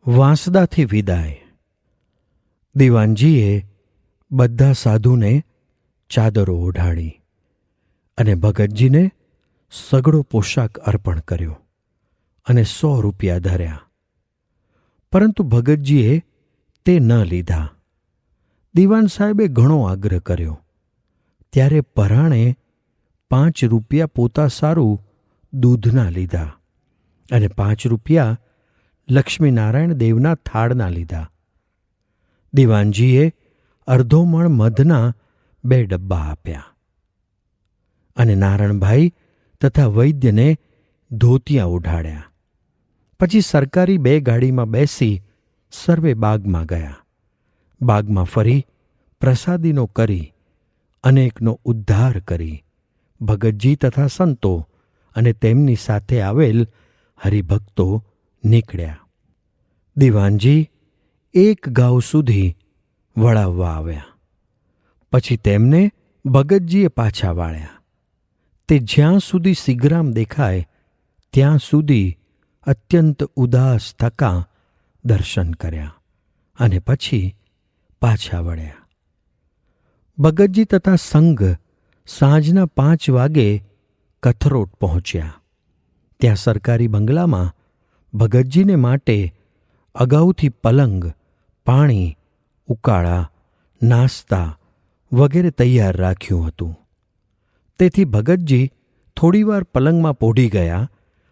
વાંસદાથી વિદાય. દીવાનજીએ બધા સાધુને ચાદરો ઓઢાડી અને ભગતજીને સઘળો પોશાક અર્પણ કર્યો અને 100 રૂપિયા ધર્યા. પરંતુ ભગતજીએ તે ન લીધા. દીવાન સાહેબે ઘણો આગ્રહ કર્યો ત્યારે પરાણે 5 રૂપિયા પોતા સારું દૂધના લીધા અને 5 રૂપિયા લક્ષ્મીનારાયણ દેવના થાળના લીધા. દીવાનજીએ અડધો મણ મધના 2 ડબ્બા આપ્યા અને નારણભાઈ તથા વૈદ્યને ધોતિયા ઓઢાડ્યા. પછી સરકારી 2 ગાડીમાં બેસી સર્વે બાગમાં ગયા. બાગમાં ફરી પ્રસાદીનો કરી અનેકનો ઉદ્ધાર કરી ભગતજી તથા સંતો અને તેમની સાથે આવેલ હરિભક્તો નીકળ્યા. દીવાનજી 1 ગાઉ સુધી વળાવવા આવ્યા. પછી તેમને ભગતજીએ પાછા વાળ્યા. તે જ્યાં સુધી સિગરામ દેખાય ત્યાં સુધી અત્યંત ઉદાસ થકા દર્શન કર્યા અને પછી પાછા વળ્યા. ભગતજી તથા સંઘ સાંજના 5 વાગે કથરોટ પહોંચ્યા. ત્યાં સરકારી બંગલામાં ભગતજીને માટે અગાઉથી પલંગ, પાણી, ઉકાળા, નાસ્તા વગેરે તૈયાર રાખ્યું હતું. તેથી ભગતજી થોડીવાર પલંગમાં પોઢી ગયા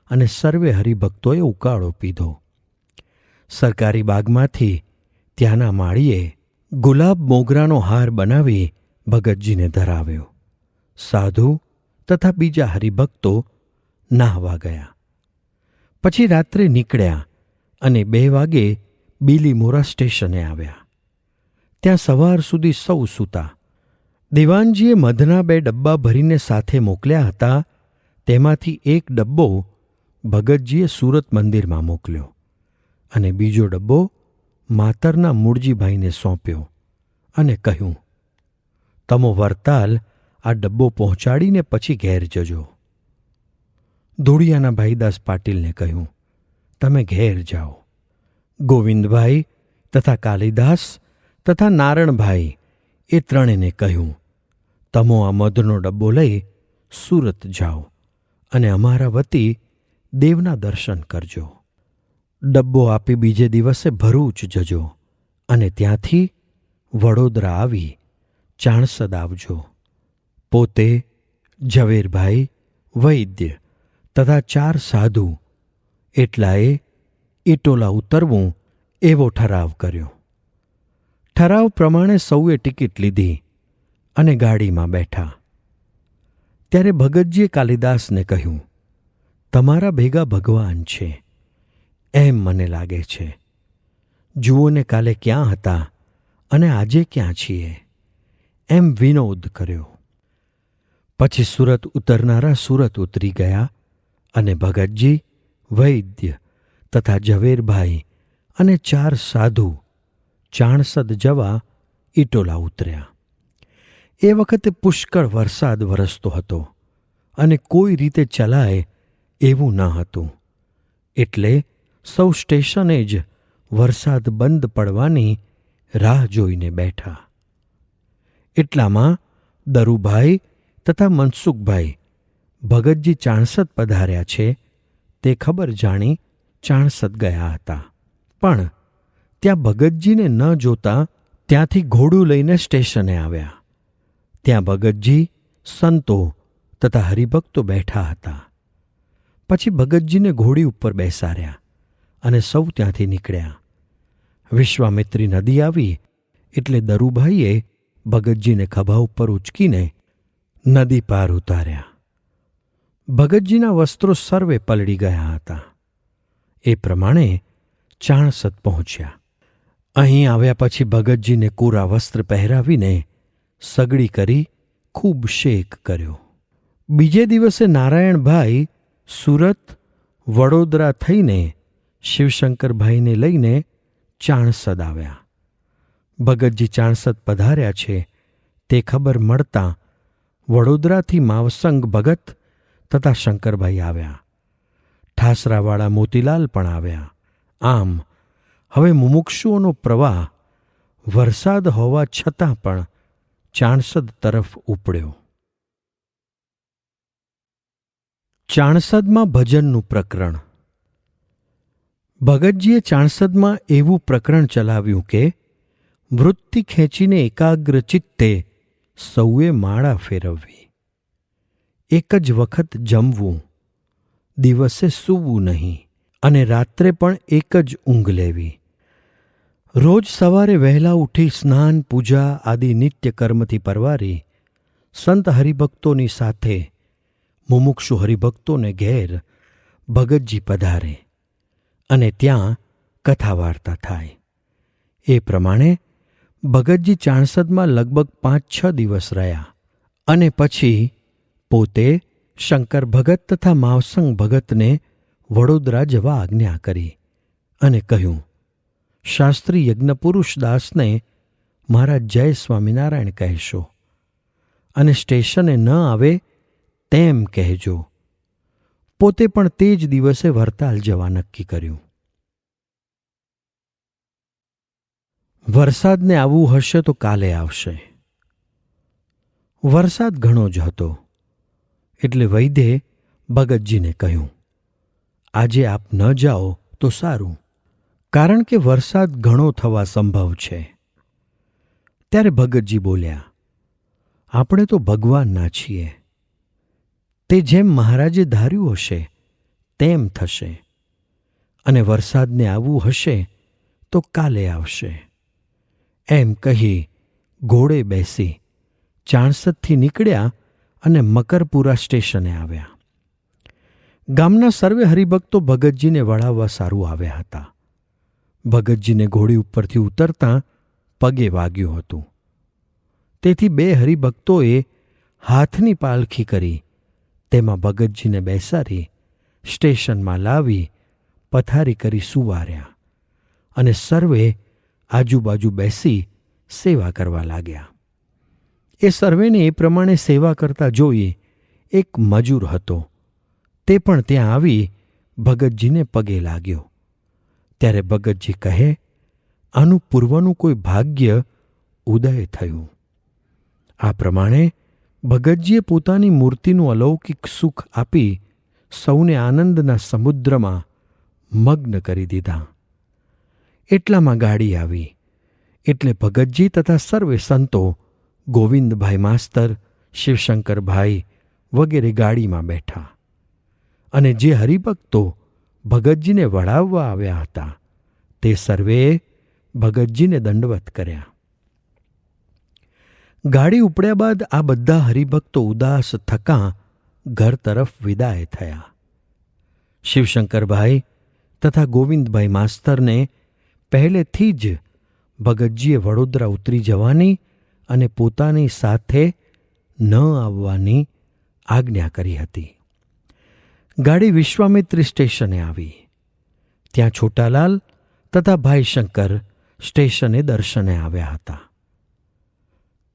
અને સર્વે હરિભક્તોએ ઉકાળો પીધો. સરકારી બાગમાંથી ત્યાંના માળીએ ગુલાબ મોગરાનો હાર બનાવી ભગતજીને ધરાવ્યો. સાધુ તથા બીજા હરિભક્તો નાહવા ગયા. પછી રાત્રે નીકળ્યા અને 2 વાગે બીલીમોરા સ્ટેશને આવ્યા. ત્યાં સવાર સુધી સૌ સૂતા. દીવાનજીએ મધના 2 ડબ્બા ભરીને સાથે મોકલ્યા હતા. તેમાંથી 1 ડબ્બો ભગતજીએ સુરત મંદિરમાં મોકલ્યો અને બીજો ડબ્બો માતરના મૂળજીભાઈને સોંપ્યો અને કહ્યું, તમો વરતાલ આ ડબ્બો પહોંચાડીને પછી ઘેર જજો. ધૂળિયાના ભાઈદાસ પાટીલને કહ્યું, તમે ઘેર જાઓ. ગોવિંદભાઈ તથા કાલિદાસ તથા નારણભાઈ એ ત્રણેને કહ્યું, તમો આ મધનો ડબ્બો લઈ સુરત જાઓ અને અમારા વતી દેવના દર્શન કરજો. ડબ્બો આપી બીજે દિવસે ભરૂચ જજો અને ત્યાંથી વડોદરા આવી ચાણસદ આવજો. પોતે, ઝવેરભાઈ, વૈદ્ય તથા 4 સાધુ એટલાએ ઇટોલા ઉતરવું એવો ઠરાવ કર્યો. ઠરાવ પ્રમાણે સૌએ ટિકિટ લીધી અને ગાડીમાં બેઠા. ત્યારે ભગતજીએ કાલિદાસને કહ્યું, તમારા ભેગા ભગવાન છે એમ મને લાગે છે. જુઓને કાલે ક્યાં હતા અને આજે ક્યાં છીએ એમ વિનોદ કર્યો. પછી સુરત ઉતરનારા સુરત ઉતરી ગયા અને ભગતજી, વૈદ્ય તથા ઝવેરભાઈ અને 4 સાધુ ચાણસદ જવા ઇટોલા ઉતર્યા. એ વખતે પુષ્કળ વરસાદ વરસતો હતો અને કોઈ રીતે ચલાય એવું ન હતું. એટલે સૌ સ્ટેશને જ વરસાદ બંધ પડવાની રાહ જોઈને બેઠા. એટલામાં દરુભાઈ તથા મનસુખભાઈ ભગતજી ચાણસદ પધાર્યા છે તે ખબર જાણી ચાણસદ ગયા હતા. પણ ત્યાં ભગતજીને ન જોતા ત્યાંથી ઘોડું લઈને સ્ટેશને આવ્યા. ત્યાં ભગતજી, સંતો તથા હરિભક્તો બેઠા હતા. પછી ભગતજીને ઘોડી ઉપર બેસાડ્યા અને સૌ ત્યાંથી નીકળ્યા. વિશ્વામિત્રી નદી આવી એટલે દરુભાઈએ ભગતજીને ખભા ઉપર ઉચકીને નદી પાર ઉતાર્યા. ભગતજીના વસ્ત્રો સર્વે પલળી ગયા હતા. એ પ્રમાણે ચાણસદ પહોંચ્યા. અહીં આવ્યા પછી ભગતજીને કોરા વસ્ત્ર પહેરાવીને સગડી કરી ખૂબ શેક કર્યો. બીજે દિવસે નારાયણભાઈ સુરત, વડોદરા થઈને શિવશંકરભાઈને લઈને ચાણસદ આવ્યા. ભગતજી ચાણસદ પધાર્યા છે તે ખબર મળતાં વડોદરાથી માવસંગ ભગત તથા શંકરભાઈ આવ્યા. ઠાસરાવાળા મોતીલાલ પણ આવ્યા. આમ હવે મુમુક્ષુઓનો પ્રવાહ વરસાદ હોવા છતાં પણ ચાણસદ તરફ ઉપડ્યો. ચાણસદમાં ભજનનું પ્રકરણ. ભગતજીએ ચાણસદમાં એવું પ્રકરણ ચલાવ્યું કે વૃત્તિ ખેંચીને એકાગ્ર ચિત્તે સૌએ માળા ફેરવવી, એક જ વખત જમવું, દિવસે સૂવું નહીં અને રાત્રે પણ એક જ ઊંઘ લેવી. રોજ સવારે વહેલા ઉઠી સ્નાન પૂજા આદિ નિત્ય કર્મથી પરવારી સંત હરિભક્તોની સાથે મુમુક્ષુ હરિભક્તોને ઘેર ભગતજી પધારે અને ત્યાં કથા વાર્તા થાય. એ પ્રમાણે ભગતજી ચાણસદમાં લગભગ 5-6 દિવસ રહ્યા અને પછી પોતે શંકર ભગત તથા માવસંગ ભગતને વડોદરા જવા આજ્ઞા કરી અને કહ્યું, શાસ્ત્રી યજ્ઞપુરુષ દાસને મારા જય સ્વામિનારાયણ કહેશો અને સ્ટેશને ન આવે તેમ કહેજો. પોતે પણ તે જ દિવસે વરતાલ જવા નક્કી કર્યું. વરસાદને આવવું હશે તો કાલે આવશે. વરસાદ ઘણો જ હતો એટલે વૈદ્યે ભગતજીને કહ્યું, આજે આપ ન જાઓ તો સારું, કારણ કે વરસાદ ઘણો થવા સંભવ છે. ત્યારે ભગતજી બોલ્યા, આપણે તો ભગવાનના છીએ, તે જેમ મહારાજે ધાર્યું હશે તેમ થશે અને વરસાદને આવવું હશે તો કાલે આવશે. એમ કહી ઘોડે બેસી ચાણસદથી નીકળ્યા અને મકરપુરા સ્ટેશને આવ્યા. ગામના સર્વે હરિભક્તો ભગતજીને વળાવવા સારું આવ્યા હતા. ભગતજીને ઘોડી ઉપરથી ઉતરતાં પગે વાગ્યું હતું. તેથી 2 હરિભક્તોએ હાથની પાલખી કરી તેમાં ભગતજીને બેસાડી સ્ટેશનમાં લાવી પથારી કરી સુવાર્યા અને સર્વે આજુબાજુ બેસી સેવા કરવા લાગ્યા. એ સર્વેને એ પ્રમાણે સેવા કરતા જોઈ એક મજૂર હતો. તે પણ ત્યાં આવી ભગતજીને પગે લાગ્યો. ત્યારે ભગતજી કહે, આનું પૂર્વનું કોઈ ભાગ્ય ઉદય થયું. આ પ્રમાણે ભગતજીએ પોતાની મૂર્તિનું અલૌકિક સુખ આપી સૌને આનંદના સમુદ્રમાં મગ્ન કરી દીધા. એટલામાં ગાડી આવી એટલે ભગતજી તથા સર્વે સંતો ગોવિંદભાઈ માસ્તર, શિવશંકરભાઈ વગેરે ગાડીમાં બેઠા અને જે હરિભક્તો ભગતજીને વળાવવા આવ્યા હતા તે સર્વેએ ભગતજીને દંડવત કર્યા. ગાડી ઉપડ્યા બાદ આ બધા હરિભક્તો ઉદાસ થકાં ઘર તરફ વિદાય થયા. શિવશંકરભાઈ તથા ગોવિંદભાઈ માસ્તરને પહેલેથી જ ભગતજીએ વડોદરા ઉતરી જવાની અને પોતાની સાથે ન આવવાની આજ્ઞા કરી હતી. ગાડી વિશ્વામિત્રી સ્ટેશને આવી. ત્યાં છોટાલાલ તથા ભાઈ શંકર સ્ટેશને દર્શને આવ્યા હતા.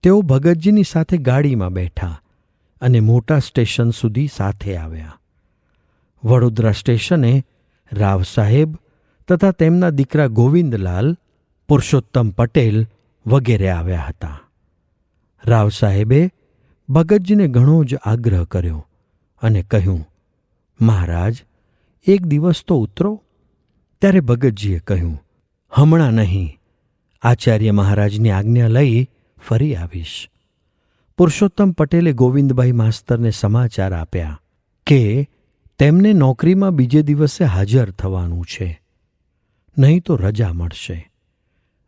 તેઓ ભગતજીની સાથે ગાડીમાં બેઠા અને મોટા સ્ટેશન સુધી સાથે આવ્યા. વડોદરા સ્ટેશને રાવ સાહેબ તથા તેમના દીકરા ગોવિંદલાલ, પુરુષોત્તમ પટેલ વગેરે આવ્યા હતા. રાવ સાહેબે ભગતજીને ઘણો જ આગ્રહ કર્યો અને કહ્યું, મહારાજ, એક દિવસ તો ઉતરો. ત્યારે ભગતજીએ કહ્યું, હમણાં નહીં, આચાર્ય મહારાજની આજ્ઞા લઈ ફરી આવીશ. પુરુષોત્તમ પટેલે ગોવિંદભાઈ માસ્તરને સમાચાર આપ્યા કે તેમને નોકરીમાં બીજે દિવસે હાજર થવાનું છે, નહીં તો રજા મળશે.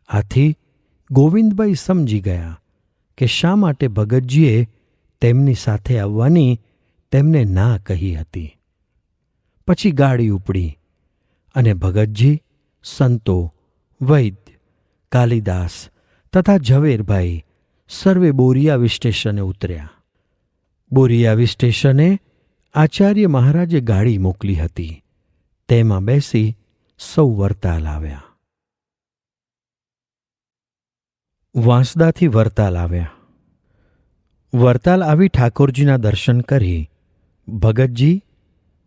આથી ગોવિંદભાઈ સમજી ગયા કે શા માટે ભગતજીએ તેમની સાથે આવવાની તેમને ના કહી હતી. પછી ગાડી ઉપડી અને ભગતજી, સંતો, વૈદ્ય, કાલિદાસ તથા ઝવેરભાઈ સર્વે બોરિયાવી સ્ટેશને ઉતર્યા. બોરિયાવી સ્ટેશને આચાર્ય મહારાજે ગાડી મોકલી હતી. તેમાં બેસી સૌ વરતાલ આવ્યા. વાંસદાથી વરતાલ આવ્યા. વરતાલ આવી ઠાકોરજીના દર્શન કરી ભગતજી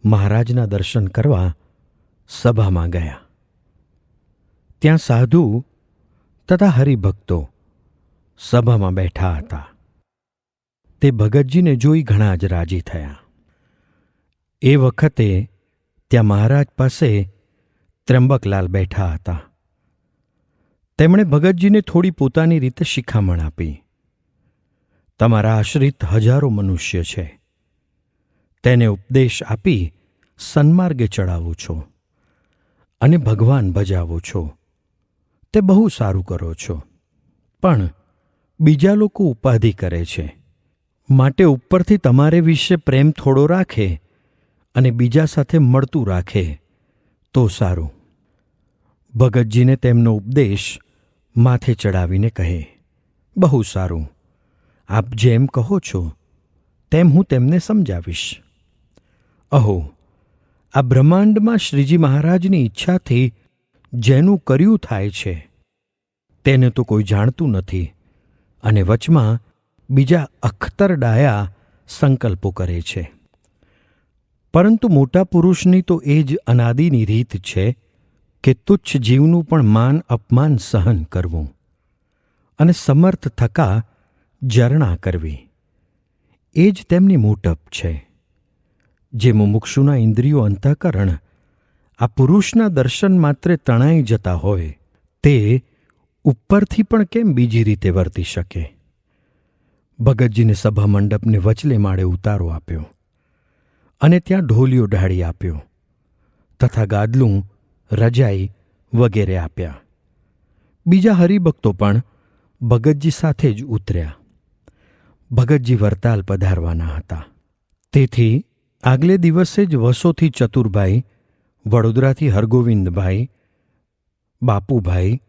મહારાજના દર્શન કરવા સભામાં ગયા. ત્યાં સાધુ તથા હરિભક્તો સભામાં બેઠા હતા. તે ભગતજીને જોઈ ઘણા જ રાજી થયા. એ વખતે ત્યાં મહારાજ પાસે ત્ર્યંબકલાલ બેઠા હતા. તેમણે ભગતજીને થોડી પોતાની રીતે શિખામણ આપી. તમારા આશ્રિત હજારો મનુષ્ય છે. તેને ઉપદેશ આપી સન્માર્ગે ચડાવો છો અને ભગવાન ભજાવો છો. તે બહુ સારું કરો છો. પણ બીજા લોકો ઉપાધિ કરે છે. માટે ઉપરથી તમારે વિશે પ્રેમ થોડો રાખે અને બીજા સાથે મળતું રાખે તો સારું. ભગતજીને તેમનો ઉપદેશ માથે ચડાવીને કહે, બહુ સારું. આપ જેમ કહો છો તેમ હું તેમને સમજાવીશ. અહો, આ બ્રહ્માંડમાં શ્રીજી મહારાજની ઈચ્છાથી જેનું કર્યું થાય છે તેને તો કોઈ જાણતું નથી અને વચમાં બીજા અખ્તર ડાયા સંકલ્પો કરે છે. પરંતુ મોટા પુરુષની તો એ જ અનાદિની રીત છે કે તુચ્છ જીવનું પણ માન અપમાન સહન કરવું અને સમર્થ થકા જરણા કરવી. એ જ તેમની મોટપ છે. જે મુમુક્ષુના ઇન્દ્રિયો અંતઃકરણ આ પુરુષના દર્શન માત્રે તણાઈ જતા હોય તે ઉપરથી પણ કેમ બીજી રીતે વર્તી શકે? ભગતજીને સભા મંડપને વચલે માળે ઉતારો આપ્યો અને ત્યાં ઢોલિયો ઢાળી આપ્યો તથા ગાદલું રજાઈ વગેરે આપ્યા. બીજા હરિભક્તો પણ ભગતજી સાથે જ ઉતર્યા. ભગતજી વરતાલ પધારવાના હતા. તેથી આગલે દિવસે જ વસોથી ચતુરભાઈ, વડોદરાથી હરગોવિંદભાઈ, બાપુભાઈ,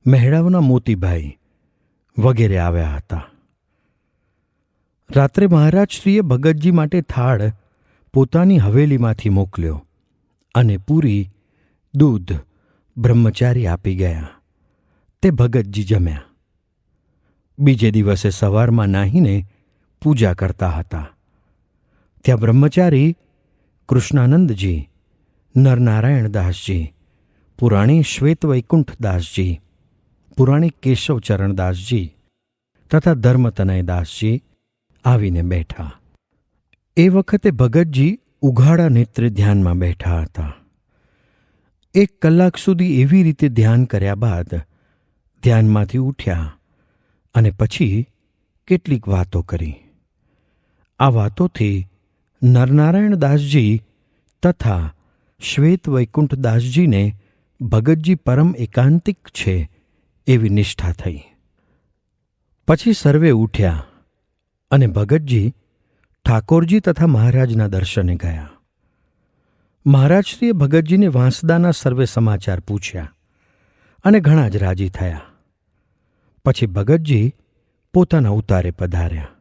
મહેડાવના મોતીભાઈ વગેરે આવ્યા હતા. રાત્રે મહારાજશ્રીએ ભગતજી માટે થાળ પોતાની હવેલીમાંથી મોકલ્યો અને પૂરી, દૂધ બ્રહ્મચારી આપી ગયા. તે ભગતજી જમ્યા. બીજે દિવસે સવારમાં નાહીને પૂજા કરતા હતા. ત્યાં બ્રહ્મચારી કૃષ્ણાનંદજી, નરનારાયણદાસજી, પુરાણી શ્વેત વૈકુંઠદાસજી, પુરાણી કેશવચરણદાસજી તથા ધર્મતનયદાસજી આવીને બેઠા. એ વખતે ભગતજી ઉઘાડા નેત્રે ધ્યાનમાં બેઠા હતા. 1 કલાક સુધી એવી રીતે ધ્યાન કર્યા બાદ ધ્યાનમાંથી ઉઠ્યા અને પછી કેટલીક વાતો કરી. આ વાતોથી નરનારાયણદાસજી તથા શ્વેત વૈકુંઠદાસજીને ભગતજી પરમ એકાંતિક છે એવી નિષ્ઠા થઈ. પછી સર્વે ઉઠ્યા અને ભગતજી ઠાકોરજી તથા મહારાજના દર્શને ગયા. મહારાજશ્રીએ ભગતજીને વાંસદાના સર્વે સમાચાર પૂછ્યા અને ઘણા જ રાજી થયા. પછી ભગતજી પોતાના ઉતારે પધાર્યા.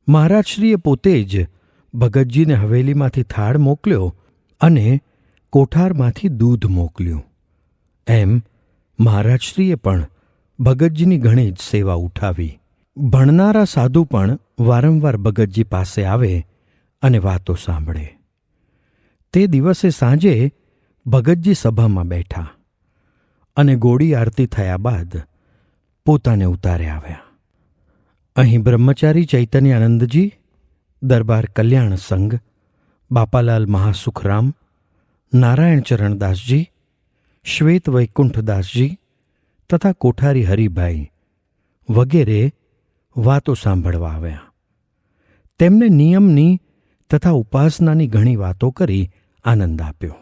મહારાજશ્રીએ પોતે જ ભગતજીને હવેલીમાંથી થાળ મોકલ્યો અને કોઠારમાંથી દૂધ મોકલ્યું. એમ મહારાજશ્રીએ પણ ભગતજીની ઘણી જ સેવા ઉઠાવી. ભણનારા સાધુ પણ વારંવાર ભગતજી પાસે આવે અને વાતો સાંભળે. તે દિવસે સાંજે ભગતજી સભામાં બેઠા અને ગોળી આરતી થયા બાદ પોતાને ઉતારે આવ્યા. અહીં બ્રહ્મચારી ચૈતન્યાનંદજી, દરબાર કલ્યાણ સંઘ, બાપાલાલ મહાસુખરામ, નારાયણચરણદાસજી, શ્વેત વૈકુંઠદાસજી તથા કોઠારી હરિભાઈ વગેરે વાતો સાંભળવા આવ્યા. તેમને નિયમની તથા ઉપાસનાની ઘણી વાતો કરી આનંદ આપ્યો.